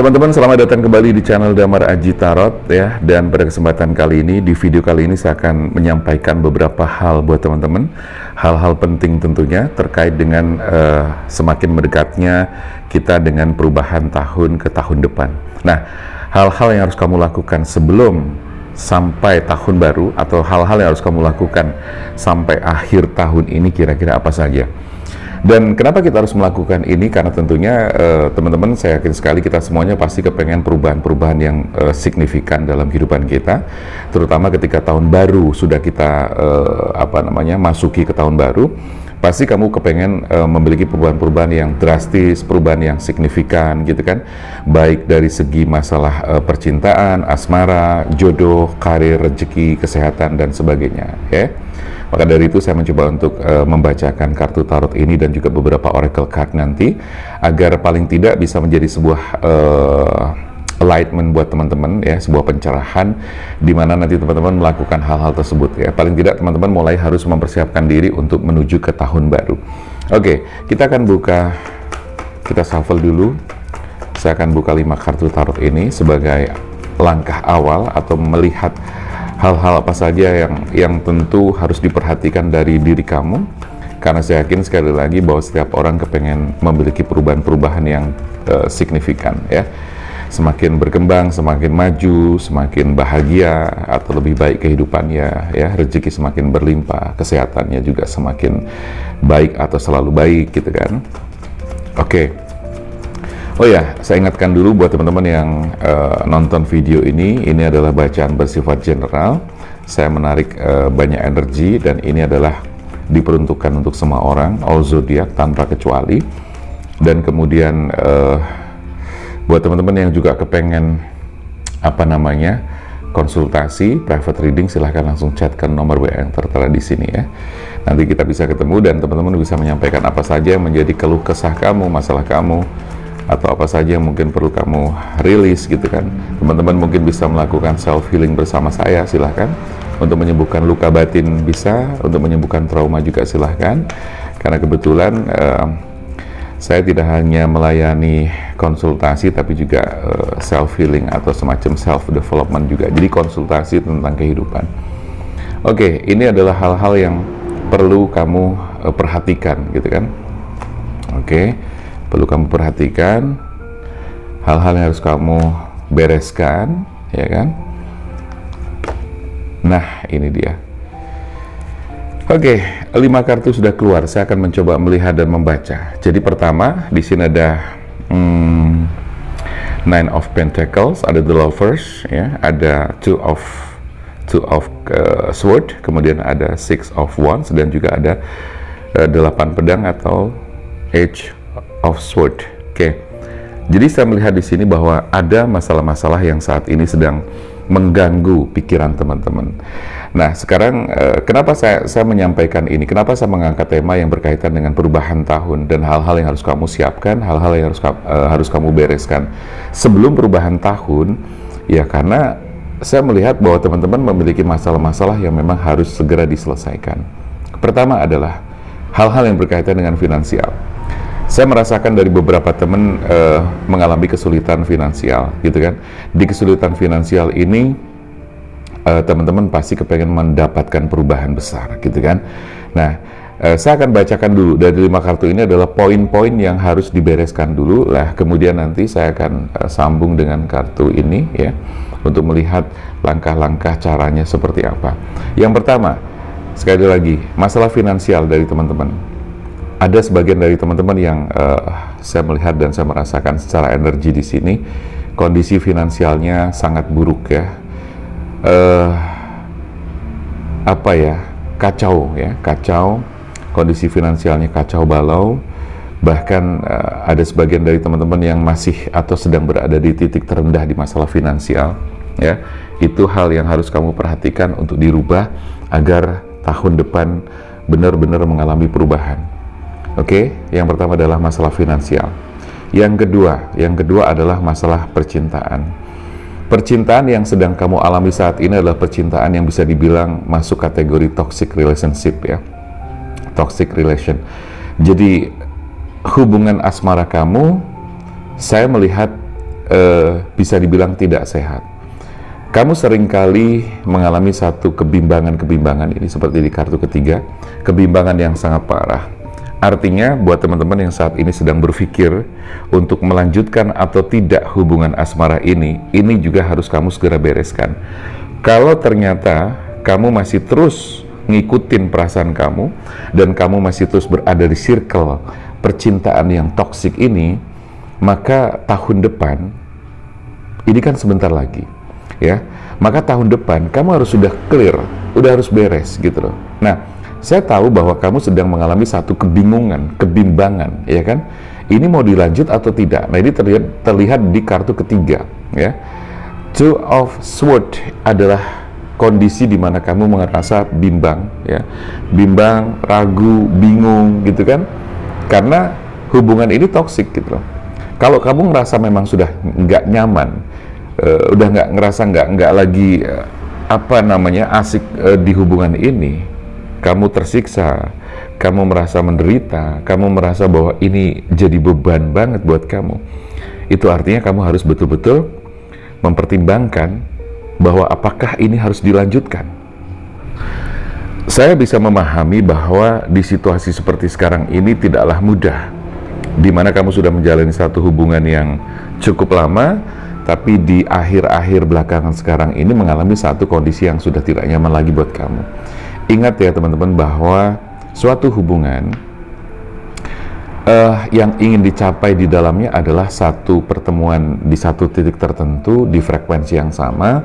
Teman-teman, selamat datang kembali di channel Damar Aji Tarot ya. Dan pada kesempatan kali ini, di video kali ini saya akan menyampaikan beberapa hal buat teman-teman. Hal-hal penting tentunya terkait dengan semakin mendekatnya kita dengan perubahan tahun ke tahun depan. Nah, hal-hal yang harus kamu lakukan sebelum sampai tahun baru, atau hal-hal yang harus kamu lakukan sampai akhir tahun ini kira-kira apa saja. Dan kenapa kita harus melakukan ini? Karena tentunya teman-teman, saya yakin sekali kita semuanya pasti kepengen perubahan-perubahan yang signifikan dalam kehidupan kita, terutama ketika tahun baru sudah kita masuki ke tahun baru. Pasti kamu kepengen memiliki perubahan-perubahan yang drastis, perubahan yang signifikan gitu kan, baik dari segi masalah percintaan, asmara, jodoh, karir, rezeki, kesehatan, dan sebagainya ya. Maka dari itu saya mencoba untuk membacakan kartu tarot ini dan juga beberapa oracle card nanti, agar paling tidak bisa menjadi sebuah enlightenment buat teman-teman ya, sebuah pencerahan di mana nanti teman-teman melakukan hal-hal tersebut ya. Paling tidak teman-teman mulai harus mempersiapkan diri untuk menuju ke tahun baru. Oke, kita akan buka, kita shuffle dulu. Saya akan buka 5 kartu tarot ini sebagai langkah awal atau melihat hal-hal apa saja yang tentu harus diperhatikan dari diri kamu, karena saya yakin sekali lagi bahwa setiap orang kepengen memiliki perubahan-perubahan yang signifikan ya. Semakin berkembang, semakin maju, semakin bahagia atau lebih baik kehidupannya ya, rezeki semakin berlimpah, kesehatannya juga semakin baik atau selalu baik gitu kan. Oke. Oh ya, saya ingatkan dulu buat teman-teman yang nonton video ini adalah bacaan bersifat general. Saya menarik banyak energi dan ini adalah diperuntukkan untuk semua orang, all zodiak tanpa kecuali. Dan kemudian buat teman-teman yang juga kepengen konsultasi private reading, silahkan langsung chat ke nomor WA yang tertera di sini ya. Nanti kita bisa ketemu dan teman-teman bisa menyampaikan apa saja yang menjadi keluh kesah kamu, masalah kamu, atau apa saja yang mungkin perlu kamu rilis gitu kan. Teman-teman mungkin bisa melakukan self healing bersama saya, silahkan. Untuk menyembuhkan luka batin bisa, untuk menyembuhkan trauma juga silahkan. Karena kebetulan saya tidak hanya melayani konsultasi, tapi juga self healing atau semacam self development juga. Jadi konsultasi tentang kehidupan. Oke, ini adalah hal-hal yang perlu kamu perhatikan gitu kan. Oke, perlu kamu perhatikan hal-hal yang harus kamu bereskan ya kan. Nah, ini dia. Oke, 5 kartu sudah keluar. Saya akan mencoba melihat dan membaca. Jadi pertama di sini ada Nine of Pentacles, ada The Lovers ya, ada Two of Sword, kemudian ada Six of Wands, dan juga ada 8 pedang atau Age of Sword. Oke. Jadi saya melihat di sini bahwa ada masalah-masalah yang saat ini sedang mengganggu pikiran teman-teman. Nah, sekarang kenapa saya menyampaikan ini? Kenapa saya mengangkat tema yang berkaitan dengan perubahan tahun dan hal-hal yang harus kamu siapkan, hal-hal yang harus kamu bereskan sebelum perubahan tahun? Ya, karena saya melihat bahwa teman-teman memiliki masalah-masalah yang memang harus segera diselesaikan. Pertama adalah hal-hal yang berkaitan dengan finansial. Saya merasakan dari beberapa teman mengalami kesulitan finansial gitu kan. Di kesulitan finansial ini teman-teman pasti kepengen mendapatkan perubahan besar gitu kan. Nah, saya akan bacakan dulu dari 5 kartu ini adalah poin-poin yang harus dibereskan dulu lah. Kemudian nanti saya akan sambung dengan kartu ini ya, untuk melihat langkah-langkah caranya seperti apa. Yang pertama, sekali lagi, masalah finansial dari teman-teman. Ada sebagian dari teman-teman yang saya melihat dan saya merasakan secara energi di sini, kondisi finansialnya sangat buruk ya. Kacau ya, kacau. Kondisi finansialnya kacau balau. Bahkan ada sebagian dari teman-teman yang masih atau sedang berada di titik terendah di masalah finansial ya. Itu hal yang harus kamu perhatikan untuk dirubah agar tahun depan benar-benar mengalami perubahan. Oke, yang pertama adalah masalah finansial. Yang kedua adalah masalah percintaan. Percintaan yang sedang kamu alami saat ini adalah percintaan yang bisa dibilang masuk kategori toxic relationship ya. Toxic relation. Jadi hubungan asmara kamu, saya melihat bisa dibilang tidak sehat. Kamu seringkali mengalami satu kebimbangan ini seperti di kartu ketiga, kebimbangan yang sangat parah. Artinya buat teman-teman yang saat ini sedang berpikir untuk melanjutkan atau tidak hubungan asmara ini juga harus kamu segera bereskan. Kalau ternyata kamu masih terus ngikutin perasaan kamu dan kamu masih terus berada di circle percintaan yang toksik ini, maka tahun depan ini kan sebentar lagi, ya. Maka tahun depan kamu harus sudah clear, udah harus beres gitu loh. Nah, saya tahu bahwa kamu sedang mengalami satu kebingungan, kebimbangan, ya kan? Ini mau dilanjut atau tidak? Nah, ini terlihat di kartu ketiga, ya. Two of Swords adalah kondisi di mana kamu merasa bimbang, ya, bimbang, ragu, bingung, gitu kan? Karena hubungan ini toksik gitu loh. Kalau kamu merasa memang sudah nggak nyaman, udah nggak lagi asik di hubungan ini, kamu tersiksa, kamu merasa menderita, kamu merasa bahwa ini jadi beban banget buat kamu. Itu artinya kamu harus betul-betul mempertimbangkan bahwa apakah ini harus dilanjutkan. Saya bisa memahami bahwa di situasi seperti sekarang ini tidaklah mudah, di mana kamu sudah menjalani satu hubungan yang cukup lama, tapi di akhir-akhir belakangan sekarang ini mengalami satu kondisi yang sudah tidak nyaman lagi buat kamu. Ingat ya teman-teman, bahwa suatu hubungan yang ingin dicapai di dalamnya adalah satu pertemuan di satu titik tertentu, di frekuensi yang sama,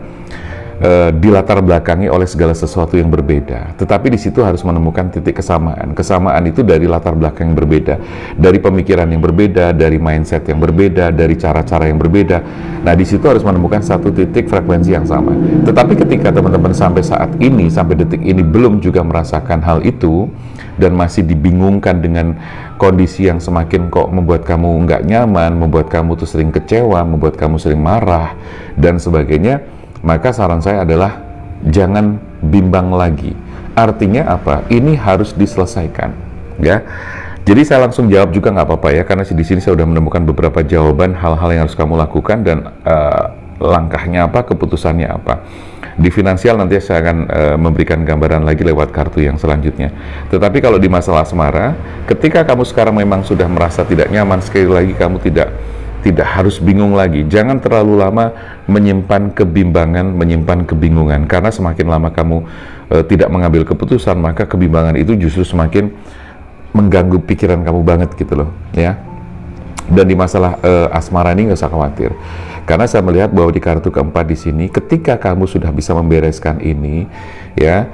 dilatar belakangi oleh segala sesuatu yang berbeda. Tetapi di situ harus menemukan titik kesamaan. Kesamaan itu dari latar belakang yang berbeda, dari pemikiran yang berbeda, dari mindset yang berbeda, dari cara-cara yang berbeda. Nah, di situ harus menemukan satu titik frekuensi yang sama. Tetapi ketika teman-teman sampai saat ini, sampai detik ini belum juga merasakan hal itu, dan masih dibingungkan dengan kondisi yang semakin kok membuat kamu nggak nyaman, membuat kamu tuh sering kecewa, membuat kamu sering marah, dan sebagainya, maka saran saya adalah jangan bimbang lagi. Artinya apa? Ini harus diselesaikan, ya. Jadi saya langsung jawab juga nggak apa-apa ya, karena di sini saya sudah menemukan beberapa jawaban hal-hal yang harus kamu lakukan dan langkahnya apa, keputusannya apa. Di finansial nanti saya akan memberikan gambaran lagi lewat kartu yang selanjutnya. Tetapi kalau di masalah asmara, ketika kamu sekarang memang sudah merasa tidak nyaman, sekali lagi kamu tidak harus bingung lagi. Jangan terlalu lama menyimpan kebimbangan, menyimpan kebingungan, karena semakin lama kamu tidak mengambil keputusan, maka kebimbangan itu justru semakin mengganggu pikiran kamu banget gitu loh, ya. Dan di masalah asmara ini nggak usah khawatir, karena saya melihat bahwa di kartu keempat di sini, ketika kamu sudah bisa membereskan ini, ya,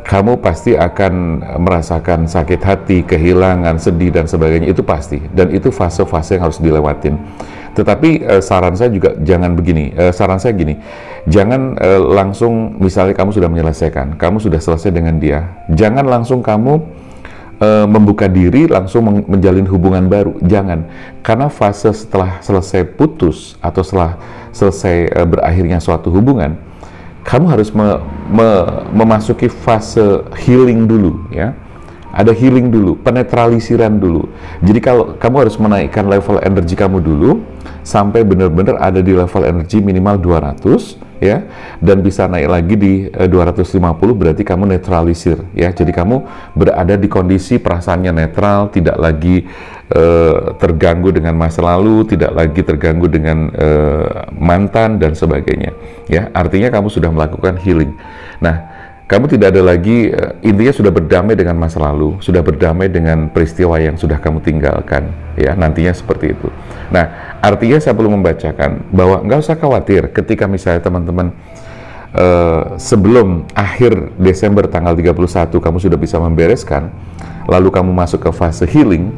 kamu pasti akan merasakan sakit hati, kehilangan, sedih dan sebagainya, itu pasti. Dan itu fase-fase yang harus dilewatin. Tetapi saran saya juga jangan begini, saran saya gini, jangan langsung, misalnya kamu sudah menyelesaikan, kamu sudah selesai dengan dia, jangan langsung kamu membuka diri langsung menjalin hubungan baru, jangan. Karena fase setelah selesai putus atau setelah selesai berakhirnya suatu hubungan, kamu harus memasuki fase healing dulu, ya. Ada healing dulu, penetralisiran dulu. Jadi kalau kamu harus menaikkan level energi kamu dulu sampai benar-benar ada di level energi minimal 200, ya, dan bisa naik lagi di 250, berarti kamu netralisir, ya. Jadi kamu berada di kondisi perasaannya netral, tidak lagi terganggu dengan masa lalu, tidak lagi terganggu dengan mantan dan sebagainya, ya. Artinya kamu sudah melakukan healing. Nah, kamu tidak ada lagi, intinya sudah berdamai dengan masa lalu, sudah berdamai dengan peristiwa yang sudah kamu tinggalkan, ya, nantinya seperti itu. Nah, artinya saya perlu membacakan bahwa nggak usah khawatir ketika misalnya teman-teman sebelum akhir Desember tanggal 31 kamu sudah bisa membereskan, lalu kamu masuk ke fase healing,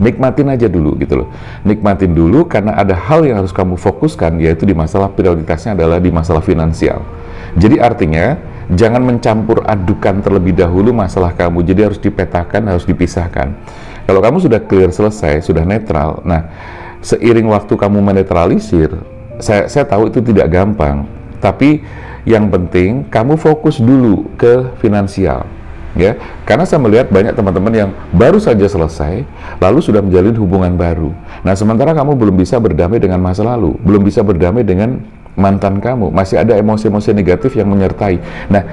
nikmatin aja dulu gitu loh. Nikmatin dulu, karena ada hal yang harus kamu fokuskan, yaitu di masalah prioritasnya adalah di masalah finansial. Jadi artinya jangan mencampur adukan terlebih dahulu masalah kamu, jadi harus dipetakan, harus dipisahkan. Kalau kamu sudah clear, selesai, sudah netral, nah seiring waktu kamu menetralisir, saya tahu itu tidak gampang, tapi yang penting kamu fokus dulu ke finansial, Ya, karena saya melihat banyak teman-teman yang baru saja selesai, lalu sudah menjalin hubungan baru. Nah, sementara kamu belum bisa berdamai dengan masa lalu, belum bisa berdamai dengan mantan kamu, masih ada emosi-emosi negatif yang menyertai. Nah,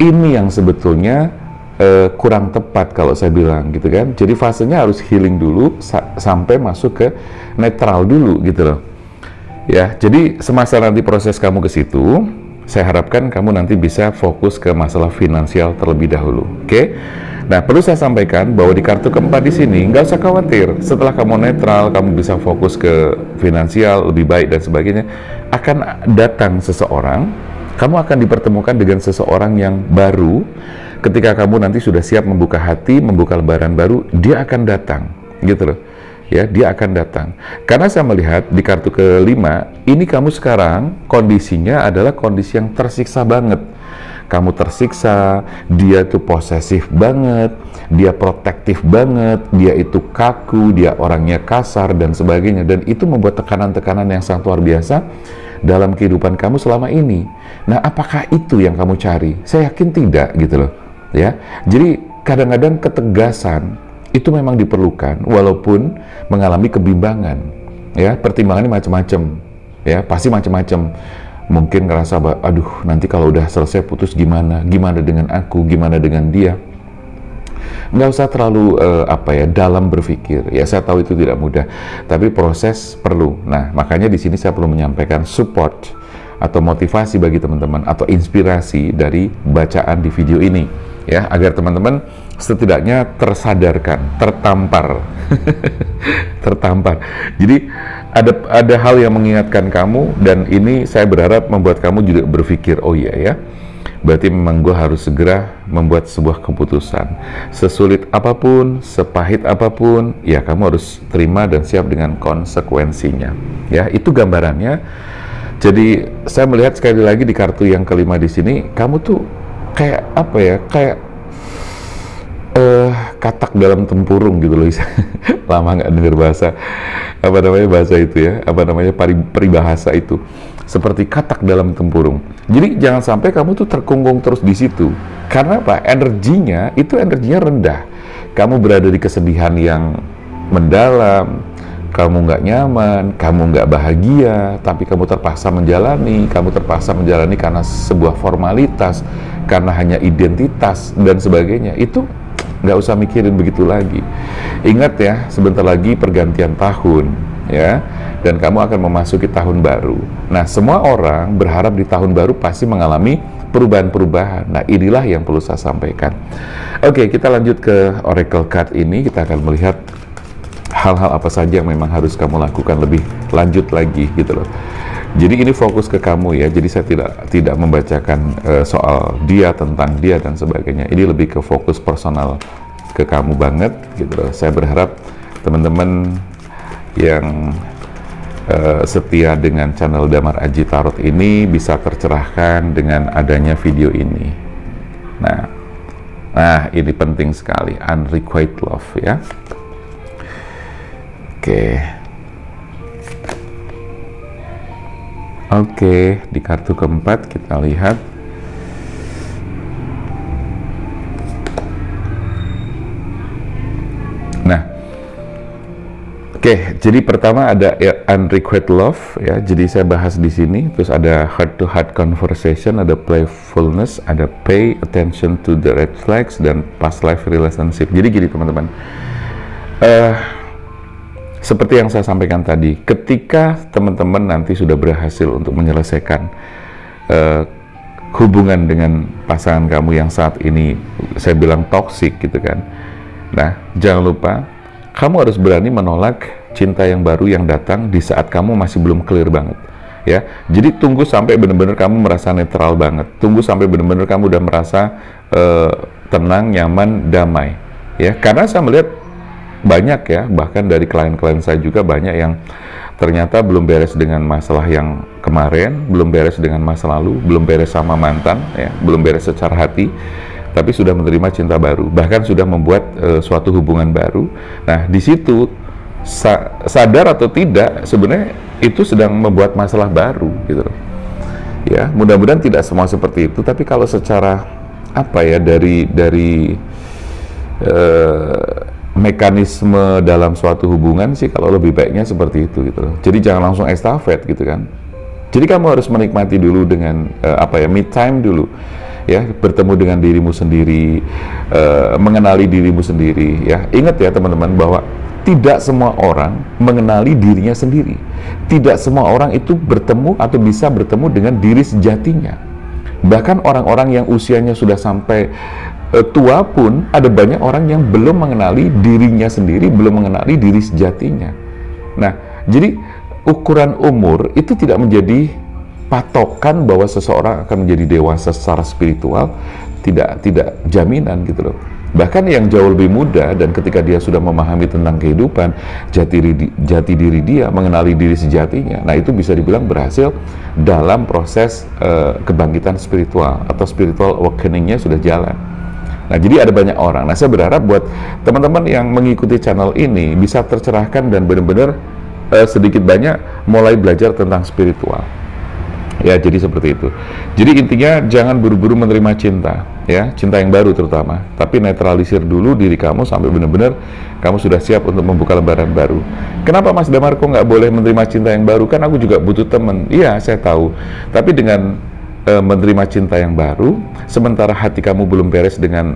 ini yang sebetulnya kurang tepat kalau saya bilang gitu kan. Jadi fasenya harus healing dulu sampai masuk ke netral dulu gitu loh. Ya, jadi semasa nanti proses kamu ke situ, saya harapkan kamu nanti bisa fokus ke masalah finansial terlebih dahulu, oke? Nah, perlu saya sampaikan bahwa di kartu keempat di sini, nggak usah khawatir. Setelah kamu netral, kamu bisa fokus ke finansial, lebih baik dan sebagainya, akan datang seseorang, kamu akan dipertemukan dengan seseorang yang baru. Ketika kamu nanti sudah siap membuka hati, membuka lembaran baru, dia akan datang, gitu loh. Ya, dia akan datang. Karena saya melihat di kartu kelima, ini kamu sekarang kondisinya adalah kondisi yang tersiksa banget. Kamu tersiksa, dia itu posesif banget, dia protektif banget, dia itu kaku, dia orangnya kasar dan sebagainya. Dan itu membuat tekanan-tekanan yang sangat luar biasa dalam kehidupan kamu selama ini. Nah, apakah itu yang kamu cari? Saya yakin tidak, gitu loh. Ya, jadi kadang-kadang ketegasan itu memang diperlukan, walaupun mengalami kebimbangan. Ya, pertimbangannya macam-macam. Ya, pasti macam-macam. Mungkin ngerasa, aduh, nanti kalau udah selesai putus gimana? Gimana dengan aku? Gimana dengan dia? Nggak usah terlalu dalam berpikir. Ya, saya tahu itu tidak mudah, tapi proses perlu. Nah, makanya di sini saya perlu menyampaikan support atau motivasi bagi teman-teman atau inspirasi dari bacaan di video ini, ya, agar teman-teman setidaknya tersadarkan, tertampar. Tertampar. Jadi ada hal yang mengingatkan kamu, dan ini saya berharap membuat kamu juga berpikir, oh iya ya, berarti memang gue harus segera membuat sebuah keputusan. Sesulit apapun, sepahit apapun, ya kamu harus terima dan siap dengan konsekuensinya. Ya, itu gambarannya. Jadi saya melihat sekali lagi di kartu yang kelima di sini, kamu tuh kayak apa ya, kayak katak dalam tempurung gitu loh. Lama nggak dengar bahasa bahasa itu ya, peribahasa itu, seperti katak dalam tempurung. Jadi jangan sampai kamu tuh terkungkung terus di situ. Karena apa? Energinya rendah. Kamu berada di kesedihan yang mendalam, kamu nggak nyaman, kamu nggak bahagia, tapi kamu terpaksa menjalani karena sebuah formalitas, karena hanya identitas dan sebagainya. Itu nggak usah mikirin begitu lagi. Ingat ya, sebentar lagi pergantian tahun, ya, dan kamu akan memasuki tahun baru. Nah, semua orang berharap di tahun baru pasti mengalami perubahan-perubahan. Nah, inilah yang perlu saya sampaikan. Oke, kita lanjut ke Oracle Card ini. Kita akan melihat hal-hal apa saja yang memang harus kamu lakukan lebih lanjut lagi, gitu loh. Jadi ini fokus ke kamu ya. Jadi saya tidak membacakan soal dia, tentang dia dan sebagainya. Ini lebih ke fokus personal ke kamu banget, gitu loh. Saya berharap teman-teman yang setia dengan channel Damar Aji Tarot ini bisa tercerahkan dengan adanya video ini. Nah, ini penting sekali, unrequited love ya. Oke, di kartu keempat kita lihat. Nah, jadi pertama ada ya, unrequited love ya. Jadi saya bahas di sini. Terus ada heart to heart conversation, ada playfulness, ada pay attention to the red flags, dan past life relationship. Jadi gini teman-teman. Seperti yang saya sampaikan tadi, ketika teman-teman nanti sudah berhasil untuk menyelesaikan hubungan dengan pasangan kamu yang saat ini saya bilang toksik gitu kan. Nah, jangan lupa kamu harus berani menolak cinta yang baru yang datang di saat kamu masih belum clear banget. Ya, jadi tunggu sampai benar-benar kamu merasa netral banget. Tunggu sampai benar-benar kamu udah merasa tenang, nyaman, damai. Ya, karena saya melihat banyak ya, bahkan dari klien-klien saya juga banyak yang ternyata belum beres dengan masalah yang kemarin, belum beres dengan masa lalu, belum beres sama mantan, ya, belum beres secara hati, tapi sudah menerima cinta baru, bahkan sudah membuat suatu hubungan baru. Nah, di situ sadar atau tidak, sebenarnya itu sedang membuat masalah baru, gitu loh. Ya, mudah-mudahan tidak semua seperti itu, tapi kalau secara apa ya, dari mekanisme dalam suatu hubungan sih, kalau lebih baiknya seperti itu gitu loh. Jadi jangan langsung estafet gitu kan. Jadi kamu harus menikmati dulu dengan apa ya, me time dulu ya, bertemu dengan dirimu sendiri, mengenali dirimu sendiri ya. Ingat ya teman-teman, bahwa tidak semua orang mengenali dirinya sendiri. Tidak semua orang itu bertemu atau bisa bertemu dengan diri sejatinya. Bahkan orang-orang yang usianya sudah sampai tua pun, ada banyak orang yang belum mengenali dirinya sendiri, belum mengenali diri sejatinya. Nah, jadi ukuran umur itu tidak menjadi patokan bahwa seseorang akan menjadi dewasa secara spiritual. Tidak jaminan gitu loh. Bahkan yang jauh lebih muda, dan ketika dia sudah memahami tentang kehidupan, jati diri dia, mengenali diri sejatinya, nah itu bisa dibilang berhasil dalam proses kebangkitan spiritual, atau spiritual awakening-nya sudah jalan. Nah, jadi ada banyak orang. Nah, saya berharap buat teman-teman yang mengikuti channel ini bisa tercerahkan dan benar-benar sedikit banyak mulai belajar tentang spiritual. Ya, jadi seperti itu. Jadi intinya jangan buru-buru menerima cinta, ya, cinta yang baru terutama. Tapi netralisir dulu diri kamu sampai benar-benar kamu sudah siap untuk membuka lembaran baru. Kenapa Mas Damar kok nggak boleh menerima cinta yang baru? Kan aku juga butuh teman. Iya, saya tahu. Tapi dengan menerima cinta yang baru, sementara hati kamu belum beres dengan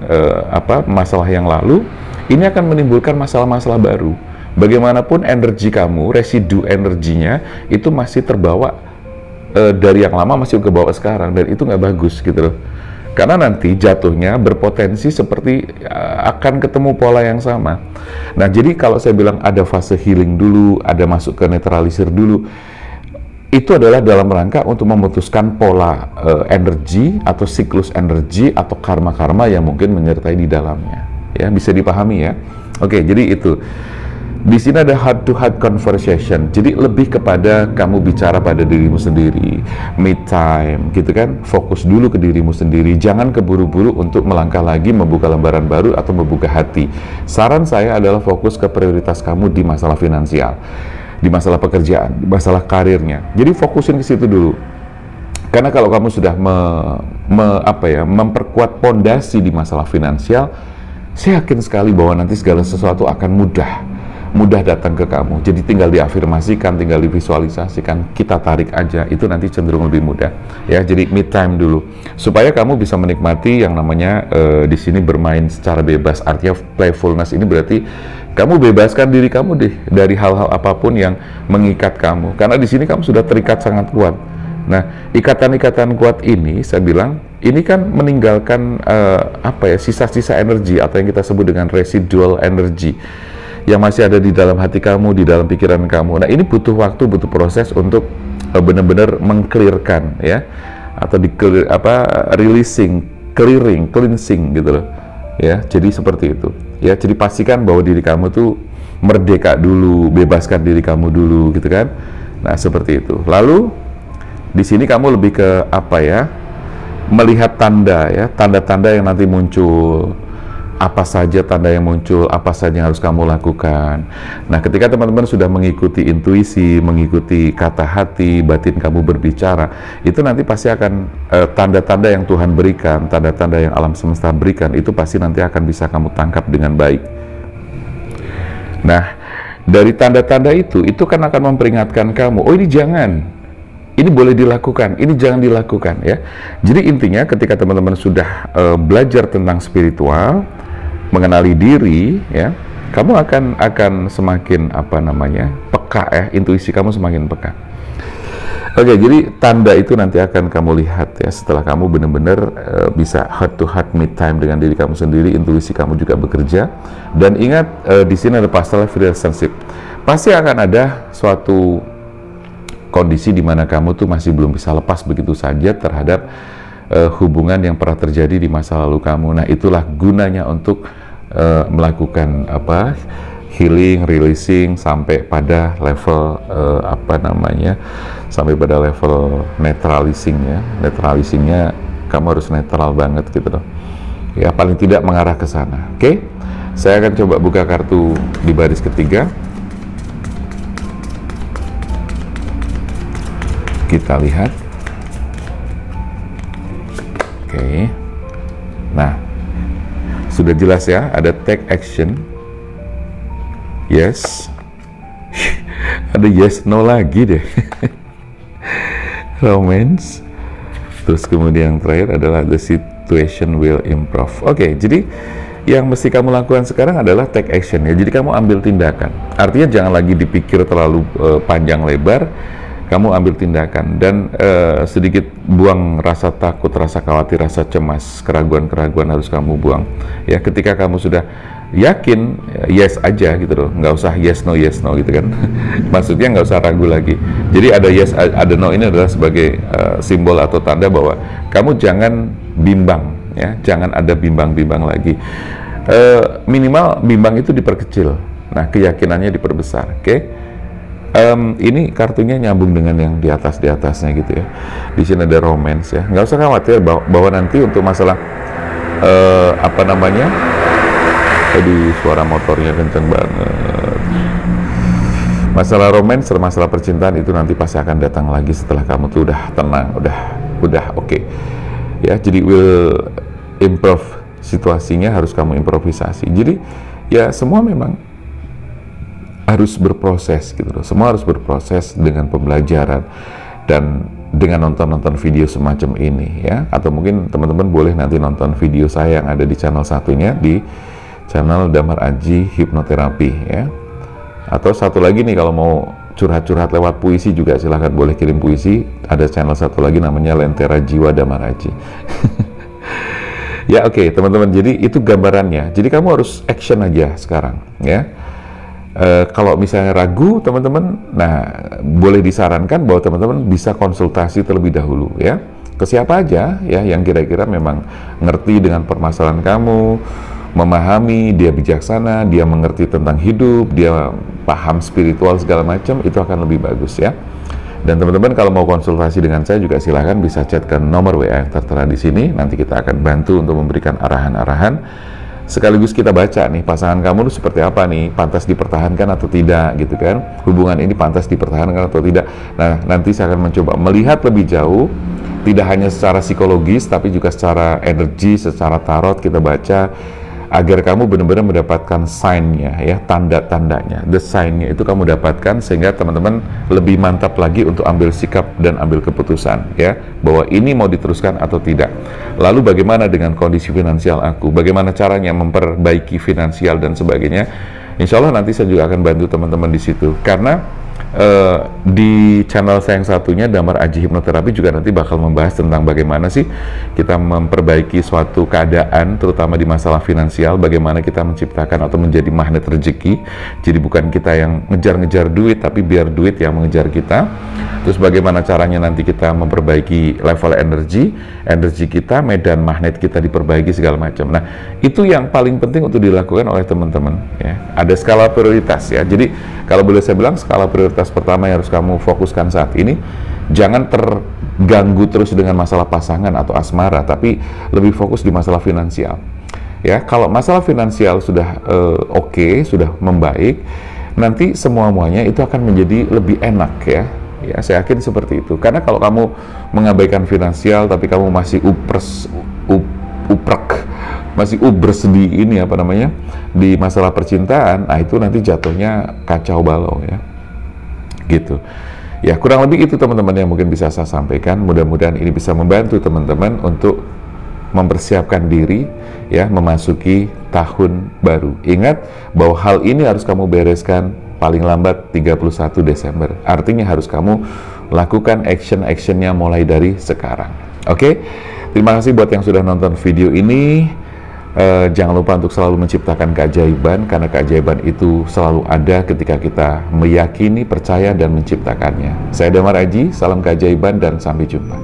masalah yang lalu, ini akan menimbulkan masalah-masalah baru. Bagaimanapun energi kamu, residu energinya itu masih terbawa dari yang lama, masih ke bawah sekarang, dan itu nggak bagus gitu loh. Karena nanti jatuhnya berpotensi seperti akan ketemu pola yang sama. Nah, jadi kalau saya bilang ada fase healing dulu, ada masuk ke netralisir dulu, itu adalah dalam rangka untuk memutuskan pola energi atau siklus energi atau karma-karma yang mungkin menyertai di dalamnya. Ya, bisa dipahami ya. Oke, jadi itu. Di sini ada heart to heart conversation. Jadi lebih kepada kamu bicara pada dirimu sendiri, me time, gitu kan? Fokus dulu ke dirimu sendiri. Jangan keburu-buru untuk melangkah lagi, membuka lembaran baru atau membuka hati. Saran saya adalah fokus ke prioritas kamu di masalah finansial, di masalah pekerjaan, di masalah karirnya. Jadi fokusin ke situ dulu. Karena kalau kamu sudah memperkuat pondasi di masalah finansial, saya yakin sekali bahwa nanti segala sesuatu akan mudah datang ke kamu. Jadi tinggal diafirmasikan, tinggal divisualisasikan, kita tarik aja, itu nanti cenderung lebih mudah. Ya, jadi me time dulu supaya kamu bisa menikmati yang namanya di sini bermain secara bebas. Artinya playfulness ini berarti kamu bebaskan diri kamu deh dari hal-hal apapun yang mengikat kamu. Karena di sini kamu sudah terikat sangat kuat. Nah, ikatan-ikatan kuat ini saya bilang ini kan meninggalkan sisa-sisa energi atau yang kita sebut dengan residual energy yang masih ada di dalam hati kamu, di dalam pikiran kamu. Nah, ini butuh waktu, butuh proses untuk benar-benar meng-clearkan ya, atau clearing, cleansing gitu loh. Ya, jadi seperti itu. Ya, jadi pastikan bahwa diri kamu tuh merdeka dulu, bebaskan diri kamu dulu gitu kan. Nah, seperti itu. Lalu di sini kamu lebih ke melihat tanda ya, tanda-tanda yang nanti muncul. Apa saja tanda yang muncul, apa saja yang harus kamu lakukan. Nah, ketika teman-teman sudah mengikuti intuisi, mengikuti kata hati, batin kamu berbicara, itu nanti pasti akan tanda-tanda yang Tuhan berikan, tanda-tanda yang alam semesta berikan, itu pasti nanti akan bisa kamu tangkap dengan baik. Nah, dari tanda-tanda itu kan akan memperingatkan kamu, oh ini jangan, ini boleh dilakukan, ini jangan dilakukan ya. Jadi intinya ketika teman-teman sudah belajar tentang spiritual, mengenali diri ya, kamu akan semakin peka ya, intuisi kamu semakin peka. Oke, jadi tanda itu nanti akan kamu lihat ya setelah kamu benar-benar bisa heart to heart me time dengan diri kamu sendiri, intuisi kamu juga bekerja. Dan ingat di sini ada pastilah relationship. Pasti akan ada suatu kondisi di mana kamu tuh masih belum bisa lepas begitu saja terhadap hubungan yang pernah terjadi di masa lalu kamu. Nah, itulah gunanya untuk melakukan healing, releasing sampai pada level sampai pada level netralising ya. Netralisingnya kamu harus netral banget gitu loh. Ya, paling tidak mengarah ke sana. Oke? Saya akan coba buka kartu di baris ketiga. Kita lihat. Oke. Nah, sudah jelas ya, ada take action, yes, ada yes no lagi deh. Romance, terus kemudian yang terakhir adalah the situation will improve. Oke, jadi yang mesti kamu lakukan sekarang adalah take action ya. Jadi kamu ambil tindakan. Artinya jangan lagi dipikir terlalu panjang lebar. Kamu ambil tindakan dan sedikit buang rasa takut, rasa khawatir, rasa cemas, keraguan-keraguan harus kamu buang. Ya, ketika kamu sudah yakin, yes aja gitu loh, nggak usah yes no gitu kan. Maksudnya nggak usah ragu lagi. Jadi ada yes, ada no ini adalah sebagai simbol atau tanda bahwa kamu jangan bimbang, ya, jangan ada bimbang-bimbang lagi. Minimal bimbang itu diperkecil, nah keyakinannya diperbesar, oke? Ini kartunya nyambung dengan yang di atasnya gitu ya. Di sini ada romance ya. Nggak usah khawatir bahwa nanti untuk masalah apa namanya? Tadi suara motornya kenceng banget. Masalah romance, masalah percintaan itu nanti pasti akan datang lagi setelah kamu tuh udah tenang, udah oke. Ya, jadi will improve, situasinya harus kamu improvisasi. Jadi ya semua memang harus berproses gitu loh. Semua harus berproses dengan pembelajaran dan dengan nonton video semacam ini ya. Atau mungkin teman-teman boleh nanti nonton video saya yang ada di channel satunya, di channel Damar Aji Hipnoterapi ya. Atau satu lagi nih, kalau mau curhat-curhat lewat puisi juga silahkan, boleh kirim puisi. Ada channel satu lagi namanya Lentera Jiwa Damar Aji. Ya oke, teman-teman, jadi itu gambarannya. Jadi kamu harus action aja sekarang ya. Kalau misalnya ragu teman-teman, nah boleh disarankan bahwa teman-teman bisa konsultasi terlebih dahulu ya, ke siapa aja ya yang kira-kira memang ngerti dengan permasalahan kamu, memahami, dia bijaksana, dia mengerti tentang hidup, dia paham spiritual segala macam, itu akan lebih bagus ya. Dan teman-teman kalau mau konsultasi dengan saya juga silahkan bisa chat ke nomor WA yang tertera di sini, nanti kita akan bantu untuk memberikan arahan-arahan. Sekaligus kita baca nih, pasangan kamu tuh seperti apa nih, pantas dipertahankan atau tidak gitu kan, hubungan ini pantas dipertahankan atau tidak. Nah, nanti saya akan mencoba melihat lebih jauh, tidak hanya secara psikologis, tapi juga secara energi, secara tarot kita baca, agar kamu benar-benar mendapatkan sign-nya ya, tanda-tandanya, the sign-nya itu kamu dapatkan, sehingga teman-teman lebih mantap lagi untuk ambil sikap dan ambil keputusan ya, bahwa ini mau diteruskan atau tidak. Lalu bagaimana dengan kondisi finansial aku, bagaimana caranya memperbaiki finansial dan sebagainya. Insya Allah nanti saya juga akan bantu teman-teman di situ, karena di channel saya yang satunya Damar Aji Hipnoterapi juga nanti bakal membahas tentang bagaimana sih kita memperbaiki suatu keadaan, terutama di masalah finansial, bagaimana kita menciptakan atau menjadi magnet rezeki. Jadi bukan kita yang ngejar-ngejar duit, tapi biar duit yang mengejar kita. Terus bagaimana caranya nanti kita memperbaiki level energi kita, medan magnet kita diperbaiki segala macam. Nah, itu yang paling penting untuk dilakukan oleh teman-teman ya. Ada skala prioritas ya. Jadi kalau boleh saya bilang, skala prioritas pertama yang harus kamu fokuskan saat ini, jangan terganggu terus dengan masalah pasangan atau asmara, tapi lebih fokus di masalah finansial ya. Kalau masalah finansial sudah oke, sudah membaik, nanti semuanya itu akan menjadi lebih enak ya. Ya, saya yakin seperti itu. Karena kalau kamu mengabaikan finansial tapi kamu masih masih ubres di ini apa namanya, di masalah percintaan, nah itu nanti jatuhnya kacau balau ya. Gitu. Ya, kurang lebih itu teman-teman yang mungkin bisa saya sampaikan. Mudah-mudahan ini bisa membantu teman-teman untuk mempersiapkan diri ya memasuki tahun baru. Ingat bahwa hal ini harus kamu bereskan paling lambat 31 Desember. Artinya harus kamu lakukan action-actionnya mulai dari sekarang. Oke? Terima kasih buat yang sudah nonton video ini. Jangan lupa untuk selalu menciptakan keajaiban, karena keajaiban itu selalu ada ketika kita meyakini, percaya, dan menciptakannya. Saya Damar Aji, salam keajaiban dan sampai jumpa.